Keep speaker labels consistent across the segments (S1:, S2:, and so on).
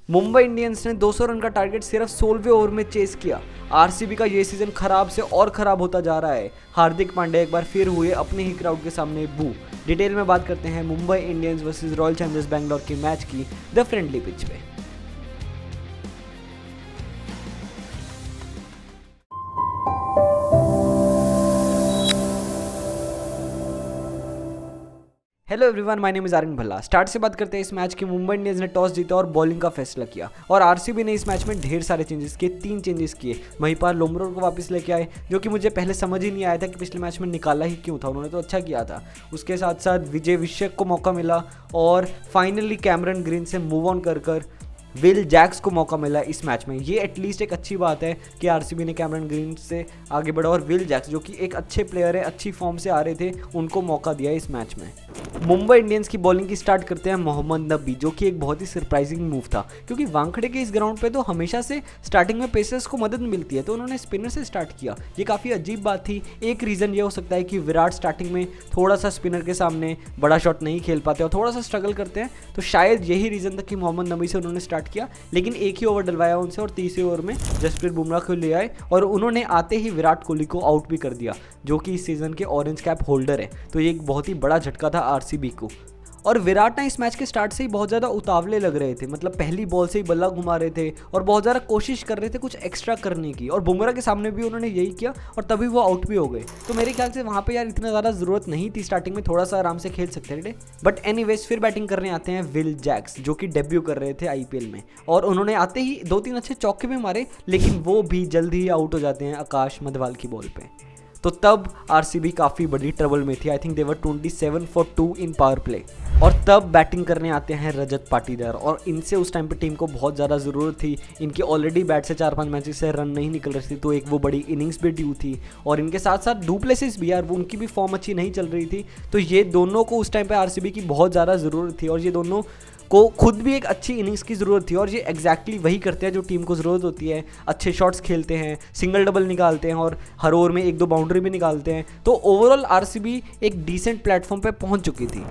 S1: Mumbai Indians ने 200 run का target सिर्फ 16वें ओवर में चेस किया। आरसीबी का ये सीजन खराब से और खराब होता जा रहा है। हार्दिक पांड्या एक बार फिर हुए अपने ही क्राउड के सामने बू। डिटेल में बात करते हैं Mumbai Indians versus Royal Challengers Bangalore के मैच की द फ्रेंडली पिच पे। Hello everyone, my name is Aryan Bhalla. Start से बात करते हैं इस मैच की। मुंबई इंडियंस ने टॉस जीता और बॉलिंग का फैसला किया और आरसीबी ने इस मैच में ढेर सारे चेंजेस किए। 3 चेंजेस किए। महिपाल लोमरोर को वापस लेके आए, जो कि मुझे पहले समझ ही नहीं आया था कि पिछले मैच में निकाला ही क्यों था। उन्होंने तो अच्छा किया था। उसके साथ साथ विजय विश्वक को मौका मिला और फाइनली कैमरन ग्रीन से मूव ऑन कर विल जैक्स को मौका मिला इस मैच में। ये एटलीस्ट एक अच्छी बात है कि आरसीबी ने कैमरन ग्रीन से आगे बढ़ा और विल जैक्स, जो कि एक अच्छे प्लेयर है, अच्छी फॉर्म से आ रहे थे, उनको मौका दिया इस मैच में। मुंबई इंडियंस की बॉलिंग की स्टार्ट करते हैं मोहम्मद नबी, जो कि एक बहुत ही सरप्राइजिंग मूव था, क्योंकि वानखेड़े के इस ग्राउंड पे तो हमेशा से स्टार्टिंग में पेसर्स को मदद मिलती है, तो उन्होंने स्पिनर से स्टार्ट किया। ये काफ़ी अजीब बात थी। एक रीज़न ये हो सकता है कि विराट स्टार्टिंग में थोड़ा सा स्पिनर के सामने बड़ा शॉट नहीं खेल पाते और थोड़ा सा स्ट्रगल करते हैं, तो शायद यही रीज़न था कि मोहम्मद नबी से उन्होंने स्टार्ट किया। लेकिन एक ही ओवर डलवाया उनसे और तीसरे ओवर में जसप्रीत बुमराह को ले आए और उन्होंने आते ही विराट कोहली को आउट भी कर दिया, जो कि इस सीज़न के ऑरेंज कैप होल्डर है। तो ये एक बहुत ही बड़ा झटका था आरसीबी को। और विराट ना इस मैच के स्टार्ट से ही बहुत ज़्यादा उतावले लग रहे थे, मतलब पहली बॉल से ही बल्ला घुमा रहे थे और बहुत ज़्यादा कोशिश कर रहे थे कुछ एक्स्ट्रा करने की, और बुमराह के सामने भी उन्होंने यही किया और तभी वो आउट भी हो गए। तो मेरे ख्याल से वहाँ पे यार इतना ज़्यादा ज़रूरत नहीं थी, स्टार्टिंग में थोड़ा सा आराम से खेल सकते थे। बट एनीवेज फिर बैटिंग करने आते हैं विल जैक्स, जो कि डेब्यू कर रहे थे आईपीएल में, और उन्होंने आते ही 2-3 अच्छे चौके भी मारे, लेकिन वो भी जल्दी ही आउट हो जाते हैं आकाश मधवाल की बॉल पे। तो तब आरसीबी काफ़ी बड़ी ट्रबल में थी। I think they were 27 for 2 in power play. और तब बैटिंग करने आते हैं रजत पाटीदार, और इनसे उस टाइम पे टीम को बहुत ज़्यादा ज़रूरत थी। इनकी ऑलरेडी बैट से 4-5 मैचेस से रन नहीं निकल रही थी, तो एक वो बड़ी इनिंग्स भी ड्यू थी। और इनके साथ साथ डुप्लेसिस भी, यार वो उनकी भी फॉर्म अच्छी नहीं चल रही थी। तो ये दोनों को उस टाइम पे आरसीबी की बहुत ज़्यादा ज़रूरत थी, और ये दोनों को खुद भी एक अच्छी इनिंग्स की ज़रूरत थी, और ये एग्जैक्टली वही करते हैं जो टीम को ज़रूरत होती है। अच्छे शॉट्स खेलते हैं, सिंगल डबल निकालते हैं और हर ओवर में 1-2 बाउंड्री भी निकालते हैं। तो ओवरऑल आरसीबी एक डिसेंट प्लेटफॉर्म पे पहुंच चुकी थी।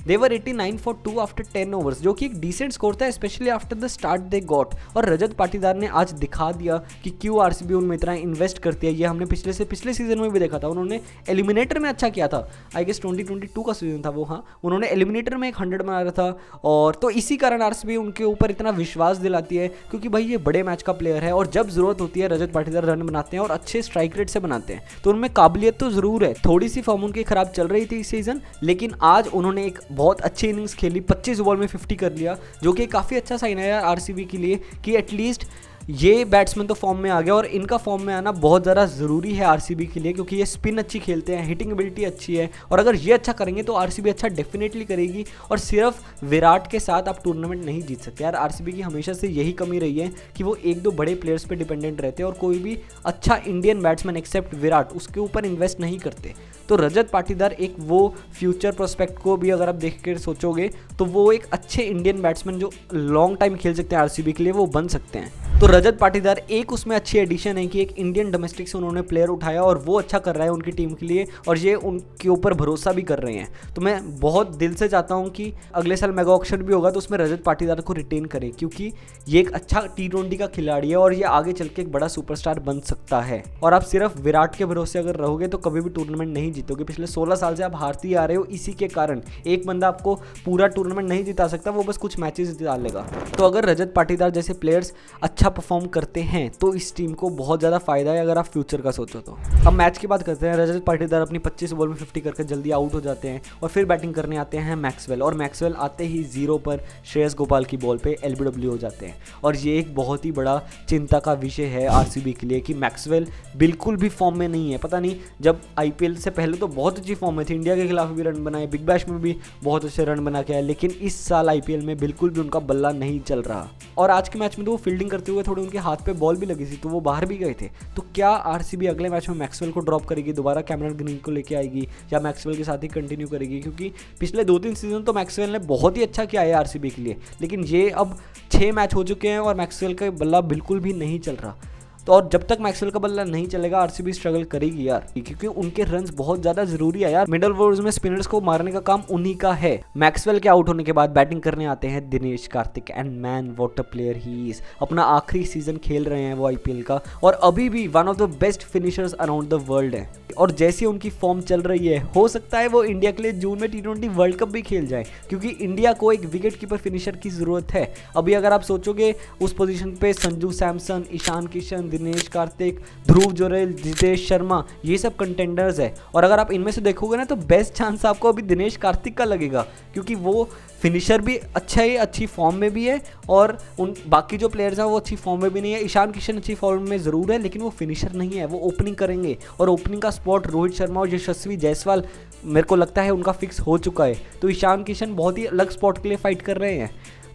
S1: देवर 89 for 2 आफ्टर 10 ओवर्स, जो कि एक डिसेंट स्कोर था, specially after the start they got. और रजत पाटीदार ने आज दिखा दिया कि क्यों आरसीबी उनमें इतना इन्वेस्ट करती है। ये हमने पिछले सीजन में भी देखा था। उन्होंने एलिमिनेटर में अच्छा किया था। आई गेस 2022 का सीजन था वो। हाँ, उन्होंने एलिमिनेटर में एक 100 बनाया था, और तो इसी कारण आरसीबी उनके ऊपर इतना विश्वास दिलाती है, क्योंकि भाई ये बड़े मैच का प्लेयर है, और जब जरूरत होती है रजत पाटीदार रन बनाते हैं और अच्छे स्ट्राइक रेट से बनाते हैं। तो उनमें काबिलियत तो जरूर है। थोड़ी सी फॉर्म उनकी खराब चल रही थी इस सीजन, लेकिन आज उन्होंने एक बहुत अच्छी इनिंग्स खेली। 25 बॉल में 50 कर लिया, जो कि काफ़ी अच्छा साइन है यार आरसीबी के लिए कि एटलीस्ट ये बैट्समैन तो फॉर्म में आ गया, और इनका फॉर्म में आना बहुत ज़्यादा ज़रूरी है आरसीबी के लिए, क्योंकि ये स्पिन अच्छी खेलते हैं, हिटिंग एबिलिटी अच्छी है, और अगर ये अच्छा करेंगे तो आरसीबी अच्छा डेफिनेटली करेगी। और सिर्फ विराट के साथ आप टूर्नामेंट नहीं जीत सकते यार। आरसीबी की हमेशा से यही कमी रही है कि वो 1-2 बड़े प्लेयर्स पे डिपेंडेंट रहते हैं, और कोई भी अच्छा इंडियन बैट्समैन एक्सेप्ट विराट उसके ऊपर इन्वेस्ट नहीं करते। तो रजत पाटीदार एक वो फ्यूचर प्रोस्पेक्ट को भी अगर आप देख कर सोचोगे, तो वो एक अच्छे इंडियन बैट्समैन जो लॉन्ग टाइम खेल सकते हैं आरसीबी के लिए, वो बन सकते हैं। तो रजत पाटीदार एक उसमें अच्छी एडिशन है कि एक इंडियन डोमेस्टिक से उन्होंने प्लेयर उठाया और वो अच्छा कर रहा है उनकी टीम के लिए, और ये उनके ऊपर भरोसा भी कर रहे हैं। तो मैं बहुत दिल से चाहता हूँ कि अगले साल मेगा ऑक्शन भी होगा तो उसमें रजत पाटीदार को रिटेन करें, क्योंकि ये एक अच्छा T20 का खिलाड़ी है और ये आगे चल के एक बड़ा सुपरस्टार बन सकता है। और आप सिर्फ विराट के भरोसे अगर रहोगे तो कभी भी टूर्नामेंट नहीं जीतोगे। पिछले 16 साल से आप हारती आ रहे हो इसी के कारण। एक बंदा आपको पूरा टूर्नामेंट नहीं जिता सकता, वो बस कुछ मैचेस जिता लेगा। तो अगर रजत पाटीदार जैसे प्लेयर्स अच्छा परफॉर्म करते हैं तो इस टीम को बहुत ज़्यादा फायदा है, अगर आप फ्यूचर का सोचो तो। अब मैच की बात करते हैं। रजत पाटीदार अपनी 25 बॉल में 50 करके जल्दी आउट हो जाते हैं, और फिर बैटिंग करने आते हैं मैक्सवेल, और मैक्सवेल आते ही 0 पर श्रेयस गोपाल की बॉल पे LBW हो जाते हैं। और ये एक बहुत ही बड़ा चिंता का विषय है आरसीबी के लिए कि मैक्सवेल बिल्कुल भी फॉर्म में नहीं है। पता नहीं, जब आईपीएल से पहले तो बहुत अच्छी फॉर्म में थी, इंडिया के खिलाफ भी रन बनाए, बिग बैश में भी बहुत अच्छे रन बना के आए, लेकिन इस साल आईपीएल में बिल्कुल भी उनका बल्ला नहीं चल रहा। और आज के मैच में तो वो फील्डिंग करते हुए थोड़े उनके हाथ पे बॉल भी लगी थी, तो वो बाहर भी गए थे। तो क्या आरसीबी अगले मैच में मैक्सवेल को ड्रॉप करेगी, दोबारा कैमरन ग्रीन को लेके आएगी, या मैक्सवेल के साथ ही कंटिन्यू करेगी? क्योंकि पिछले 2-3 सीजन तो मैक्सवेल ने बहुत ही अच्छा किया है आरसीबी के लिए, लेकिन ये अब 6 मैच हो चुके हैं और मैक्सवेल का बल्ला बिल्कुल भी नहीं चल रहा। तो और जब तक मैक्सवेल का बल्ला नहीं चलेगा आरसीबी स्ट्रगल करेगी यार, क्योंकि उनके रन्स बहुत ज्यादा जरूरी है यार। मिडल ओवर्स में स्पिनर्स को मारने का काम उन्हीं का है। मैक्सवेल के आउट होने के बाद बैटिंग करने आते हैं Dinesh Karthik and man what a player he is. अपना आखिरी सीजन खेल रहे हैं वो आईपीएल का और अभी भी one of the best finishers around the world है। और जैसी उनकी फॉर्म चल रही है हो सकता है वो इंडिया के लिए जून में T20 वर्ल्ड कप भी खेल जाए, क्योंकि इंडिया को एक विकेट कीपर फिनिशर की जरूरत है। अभी अगर आप सोचोगे उस पोजीशन पे संजू सैमसन, ईशान किशन, दिनेश कार्तिक, ध्रुव जुरैल, जितेश शर्मा, ये सब कंटेंडर्स है। और अगर आप इनमें से देखोगे ना तो बेस्ट चांस आपको अभी दिनेश कार्तिक का लगेगा, क्योंकि वो फिनिशर भी अच्छा है, अच्छी फॉर्म में भी है, और उन बाकी जो प्लेयर्स हैं वो अच्छी फॉर्म में भी नहीं है। ईशान किशन अच्छी फॉर्म में ज़रूर है लेकिन वो फिनिशर नहीं है, वो ओपनिंग करेंगे और ओपनिंग का स्पॉट रोहित शर्मा और यशस्वी जायसवाल मेरे को लगता है उनका फिक्स हो चुका है। तो ईशान किशन बहुत ही अलग स्पॉट के लिए फाइट कर रहे हैं।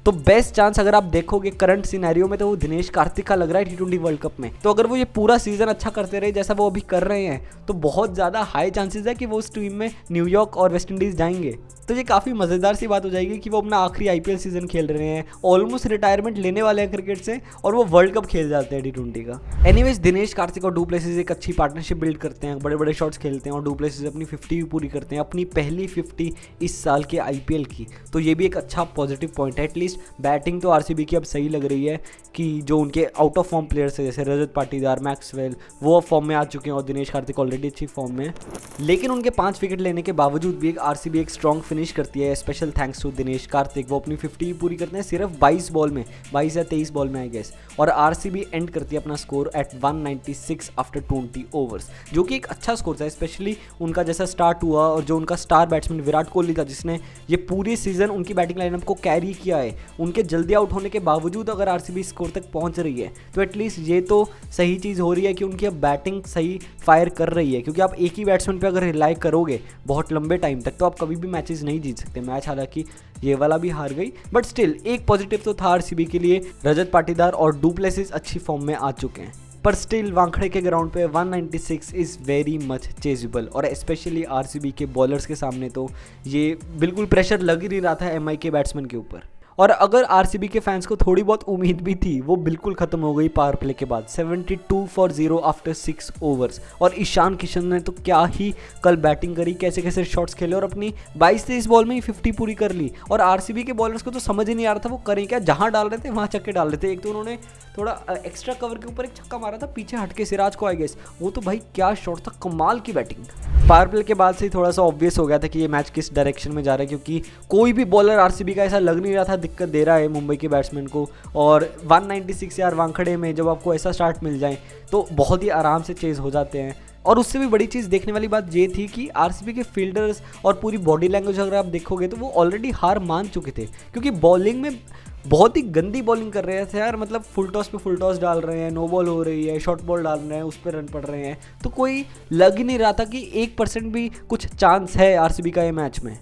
S1: तो बेस्ट चांस अगर आप देखोगे करंट सिनेरियो में तो वो दिनेश कार्तिक का लग रहा है T20 वर्ल्ड कप में। तो अगर वो ये पूरा सीजन अच्छा करते रहे जैसा वो अभी कर रहे हैं तो बहुत ज़्यादा हाई चांसेस है कि वो उस टीम में न्यूयॉर्क और वेस्ट इंडीज़ जाएंगे। तो ये काफ़ी मज़ेदार सी बात हो जाएगी कि वो अपना आखिरी आईपीएल सीजन खेल रहे हैं, ऑलमोस्ट रिटायरमेंट लेने वाले हैं क्रिकेट से, और वो वर्ल्ड कप खेल जाते हैं T20 का। एनीवेज दिनेश कार्तिक और डू प्लेसिस एक अच्छी पार्टनरशिप बिल्ड करते हैं, बड़े बड़े शॉट्स खेलते हैं और डू प्लेसिस अपनी 50 भी पूरी करते हैं, अपनी पहली 50 इस साल के आईपीएल की। तो ये भी एक अच्छा पॉजिटिव पॉइंट है। एटलीस्ट बैटिंग तो आरसीबी की अब सही लग रही है कि जो उनके आउट ऑफ फॉर्म प्लेयर्स है जैसे रजत पाटीदार, मैक्सवेल, वो अब फॉर्म में आ चुके हैं और दिनेश कार्तिक ऑलरेडी अच्छी फॉर्म में। लेकिन उनके 5 विकेट लेने के बावजूद भी आरसीबी एक स्ट्रॉन्ग फिनिश करती है। Special thanks to Dinesh Karthik, वो अपनी 50 भी पूरी करते हैं सिर्फ 22 बॉल में, 22 या 23 बॉल में आई गेस, और आरसीबी एंड करती है अपना स्कोर एट 196 आफ्टर 20 ओवर्स, जो कि एक अच्छा स्कोर था। स्पेशली उनका जैसा स्टार्ट हुआ और जो उनका स्टार बैट्समैन विराट कोहली था जिसने ये पूरी सीजन उनकी बैटिंग लाइनअप को कैरी किया है, उनके जल्दी आउट होने के बावजूद अगर आरसीबी स्कोर तक पहुंच रही है तो एटलीस्ट ये तो सही चीज़ हो रही है कि उनकी अब बैटिंग सही फायर कर रही है। क्योंकि आप एक ही बैट्समैन पे अगर रिलाई करोगे बहुत लंबे टाइम तक तो आप कभी भी मैचेस नहीं जीत सकते। मैच हालांकि ये वाला भी हार गई बट स्टिल एक पॉजिटिव तो था आरसीबी के लिए, रजत पाटीदार और डू प्लेसिस अच्छी फॉर्म में आ चुके हैं। पर स्टिल वानखेड़े के ग्राउंड पे 196 इज़ वेरी मच चेजेबल, और स्पेशली आरसीबी के बॉलर्स के सामने तो ये बिल्कुल प्रेशर लग ही नहीं रहा था एमआई के बैट्समैन के ऊपर। और अगर आरसीबी के फैंस को थोड़ी बहुत उम्मीद भी थी वो बिल्कुल खत्म हो गई पावर प्ले के बाद। 72 फॉर 0 आफ्टर 6 ओवर्स, और ईशान किशन ने तो क्या ही कल बैटिंग करी, कैसे कैसे शॉट्स खेले और अपनी 22-23 बॉल में ही 50 पूरी कर ली। और आरसीबी के बॉलर्स को तो समझ ही नहीं आ रहा था वो करें क्या, जहां डाल रहे थे वहां छक्के डाल रहे थे। एक तो उन्होंने थोड़ा एक्स्ट्रा कवर के ऊपर एक छक्का मारा था पीछे हटके सिराज को आई गेस, वो तो भाई क्या शॉट था, कमाल की बैटिंग। पावर प्ले के बाद से ही थोड़ा सा ऑब्वियस हो गया था कि ये मैच किस डायरेक्शन में जा रहा है, क्योंकि कोई भी बॉलर आरसीबी का ऐसा लग नहीं रहा था दिक्कत दे रहा है मुंबई के बैट्समैन को। और 196 यार वानखेड़े में जब आपको ऐसा स्टार्ट मिल जाए तो बहुत ही आराम से चेज हो जाते हैं। और उससे भी बड़ी चीज़ देखने वाली बात ये थी कि आरसीबी के फील्डर्स और पूरी बॉडी लैंग्वेज अगर आप देखोगे तो वो ऑलरेडी हार मान चुके थे, क्योंकि बॉलिंग में बहुत ही गंदी बॉलिंग कर रहे थे यार। मतलब फुल टॉस पे फुल टॉस डाल रहे हैं, नो बॉल हो रही है, शॉर्ट बॉल डाल रहे हैं, उस पर रन पड़ रहे हैं, तो कोई लग ही नहीं रहा था कि 1% भी कुछ चांस है आरसीबी का ये मैच में।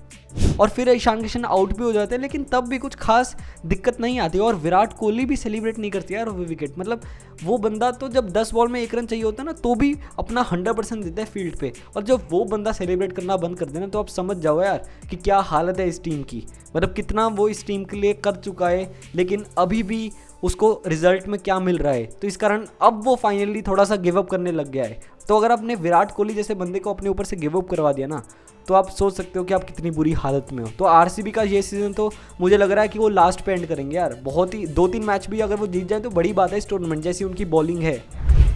S1: और फिर ईशान किशन आउट भी हो जाते हैं लेकिन तब भी कुछ खास दिक्कत नहीं आती। और विराट कोहली भी सेलिब्रेट नहीं करती यार वो विकेट, मतलब वो बंदा तो जब 10 बॉल में 1 रन चाहिए होता है ना तो भी अपना 100% देता है फील्ड पे, और जब वो बंदा सेलिब्रेट करना बंद कर देना तो आप समझ जाओ यार कि क्या हालत है इस टीम की। मतलब कितना वो इस टीम के लिए कर चुका है लेकिन अभी भी उसको रिजल्ट में क्या मिल रहा है। तो इस कारण अब वो फाइनली थोड़ा सा गिव अप करने लग गया है। तो अगर आपने विराट कोहली जैसे बंदे को अपने ऊपर से गिव अप करवा दिया ना तो आप सोच सकते हो कि आप कितनी बुरी हालत में हो। तो आरसीबी का ये सीज़न तो मुझे लग रहा है कि वो लास्ट पे एंड करेंगे यार। बहुत ही 2-3 मैच भी अगर वो जीत जाए तो बड़ी बात है इस टूर्नामेंट, जैसी उनकी बॉलिंग है।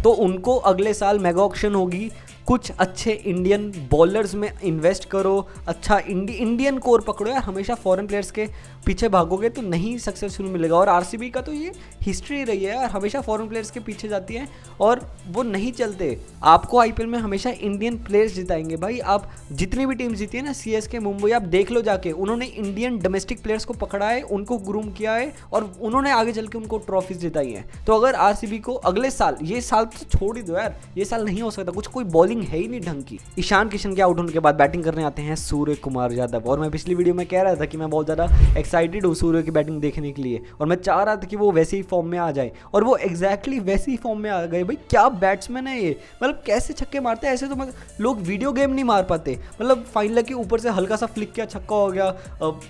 S1: तो उनको अगले साल मेगा ऑक्शन होगी, कुछ अच्छे इंडियन बॉलर्स में इन्वेस्ट करो, अच्छा इंडियन कोर पकड़ो यार। हमेशा फॉरेन प्लेयर्स के पीछे भागोगे तो नहीं सक्सेसफुल मिलेगा। और आरसीबी का तो ये हिस्ट्री रही है यार, हमेशा फॉरेन प्लेयर्स के पीछे जाती है और वो नहीं चलते। आपको आईपीएल में हमेशा इंडियन प्लेयर्स जिताएंगे भाई। आप जितनी भी टीम जीती है ना, सीएसके, मुंबई, आप देख लो जाके, उन्होंने इंडियन डोमेस्टिक प्लेयर्स को पकड़ा है, उनको ग्रूम किया है और उन्होंने आगे चल के उनको ट्रॉफीज जिताई हैं। तो अगर आरसीबी को अगले साल, ये साल तो छोड़ ही दो यार, ये साल नहीं हो सकता, कुछ कोई बॉलिंग बॉलिंग है ही नहीं ढंग की। ईशान किशन के आउट होने के बाद बैटिंग करने आते हैं सूर्य कुमार यादव, और मैं पिछली वीडियो में कह रहा था कि मैं बहुत ज़्यादा एक्साइटेड हूँ सूर्य की बैटिंग देखने के लिए, और मैं चाह रहा था कि वो वैसे ही फॉर्म में आ जाए, और वो एग्जैक्टली वैसे ही फॉर्म में आ गए। भाई क्या बैट्समैन है ये, मतलब कैसे छक्के मारते हैं ऐसे, तो मतलब लोग वीडियो गेम नहीं मार पाते। मतलब फाइनल के ऊपर से हल्का सा फ्लिक किया छक्का हो गया,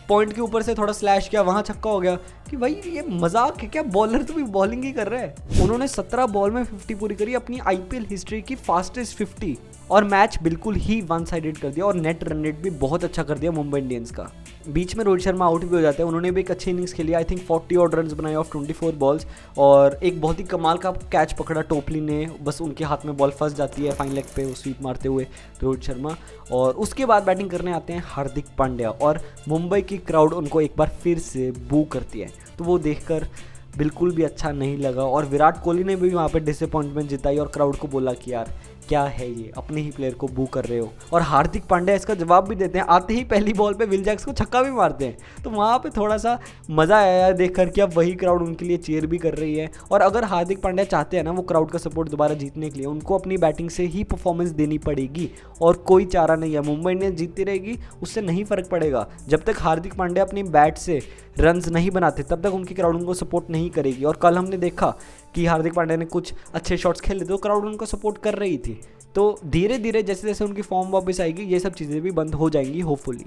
S1: पॉइंट के ऊपर से थोड़ा स्लैश किया वहाँ छक्का हो गया, कि भाई ये मजाक है क्या, बॉलर तो भी बॉलिंग ही कर रहा है। उन्होंने 17 बॉल में 50 पूरी करी, अपनी आईपीएल हिस्ट्री की फास्टेस्ट 50, और मैच बिल्कुल ही वन साइडेड कर दिया, और नेट रन रेट भी बहुत अच्छा कर दिया मुंबई इंडियंस का। बीच में रोहित शर्मा आउट भी हो जाते हैं, उन्होंने भी एक अच्छी इनिंग्स खेली, आई थिंक 40 और रन बनाए ऑफ 24 बॉल्स, और एक बहुत ही कमाल का कैच पकड़ा टोपली ने, बस उनके हाथ में बॉल फंस जाती है फाइन लेग पे वो स्वीप मारते हुए रोहित शर्मा। और उसके बाद बैटिंग करने आते हैं हार्दिक पांड्या, और मुंबई की क्राउड उनको एक बार फिर से बू करती है, तो वो देखकर बिल्कुल भी अच्छा नहीं लगा। और विराट कोहली ने भी वहाँ पे डिसअपॉइंटमेंट जिताई और क्राउड को बोला कि यार क्या है ये, अपने ही प्लेयर को बू कर रहे हो। और हार्दिक पांड्या इसका जवाब भी देते हैं, आते ही पहली बॉल पे विल जैक्स को छक्का भी मारते हैं। तो वहाँ पे थोड़ा सा मज़ा आया देखकर कि अब वही क्राउड उनके लिए चीयर भी कर रही है। और अगर हार्दिक पांड्या चाहते हैं ना वो क्राउड का सपोर्ट दोबारा जीतने के लिए, उनको अपनी बैटिंग से ही परफॉर्मेंस देनी पड़ेगी, और कोई चारा नहीं है। मुंबई इंडियंस जीतती रहेगी, उससे नहीं फ़र्क पड़ेगा। जब तक हार्दिक पांड्या अपनी बैट से रन्स नहीं बनाते तब तक उनकी क्राउड उनको सपोर्ट नहीं करेगी। और कल हमने देखा कि हार्दिक पांड्या ने कुछ अच्छे शॉट्स खेले तो क्राउड उनको सपोर्ट कर रही थी। तो धीरे धीरे जैसे जैसे उनकी फॉर्म वापस आएगी ये सब चीज़ें भी बंद हो जाएंगी होपफुली।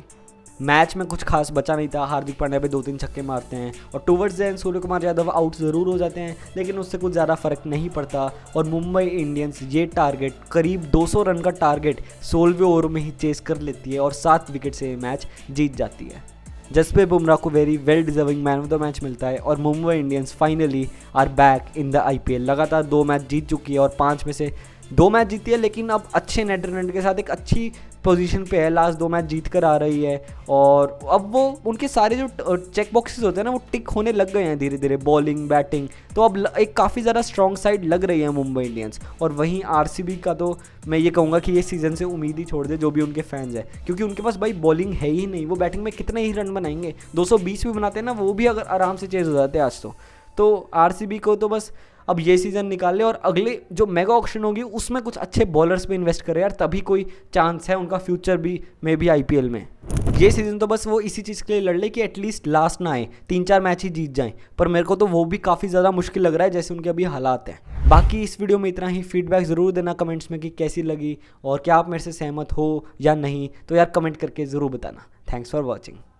S1: मैच में कुछ खास बचा नहीं था, हार्दिक पांड्या पे 2-3 छक्के मारते हैं, और towards the end Surya Kumar Yadav out ज़रूर हो जाते हैं, लेकिन उससे कुछ ज़्यादा फर्क नहीं पड़ता। और मुंबई इंडियंस ये टारगेट, करीब 200 रन का टारगेट 16वें ओवर में ही चेस कर लेती है, और 7 विकेट से ये मैच जीत जाती है। जसप्रीत बुमराह को very well deserving man of the match मिलता है, और Mumbai Indians finally are back in the IPL. लगातार 2 मैच जीत चुकी है, और 5 में से 2 मैच जीती है, लेकिन अब अच्छे नेट रन के साथ एक अच्छी पोजीशन पे है, लास्ट 2 मैच जीत कर आ रही है। और अब वो उनके सारे जो चेक बॉक्सेस होते हैं ना वो टिक होने लग गए हैं धीरे धीरे, बॉलिंग बैटिंग, तो अब एक काफ़ी ज़्यादा स्ट्रॉन्ग साइड लग रही है मुंबई इंडियंस। और वहीं आरसीबी का तो मैं ये कहूँगा कि ये सीज़न से उम्मीद ही छोड़ दे जो भी उनके फैंस हैं, क्योंकि उनके पास भाई बॉलिंग है ही नहीं। वो बैटिंग में कितने ही रन बनाएंगे, 220 भी बनाते हैं ना वो भी अगर आराम से चेज हो जाते हैं आज तो आरसीबी को तो बस अब ये सीज़न निकाल ले, और अगले जो मेगा ऑक्शन होगी उसमें कुछ अच्छे बॉलर्स पे इन्वेस्ट करे यार, तभी कोई चांस है उनका फ्यूचर भी में भी आईपीएल में। ये सीज़न तो बस वो इसी चीज़ के लिए लड़ ले कि एटलीस्ट लास्ट ना आए, 3-4 मैच ही जीत जाएं, पर मेरे को तो वो भी काफ़ी ज़्यादा मुश्किल लग रहा है जैसे उनके अभी हालात हैं। बाकी इस वीडियो में इतना ही। फीडबैक ज़रूर देना कमेंट्स में कि कैसी लगी, और क्या आप मेरे से सहमत हो या नहीं, तो यार कमेंट करके ज़रूर बताना। Thanks for watching.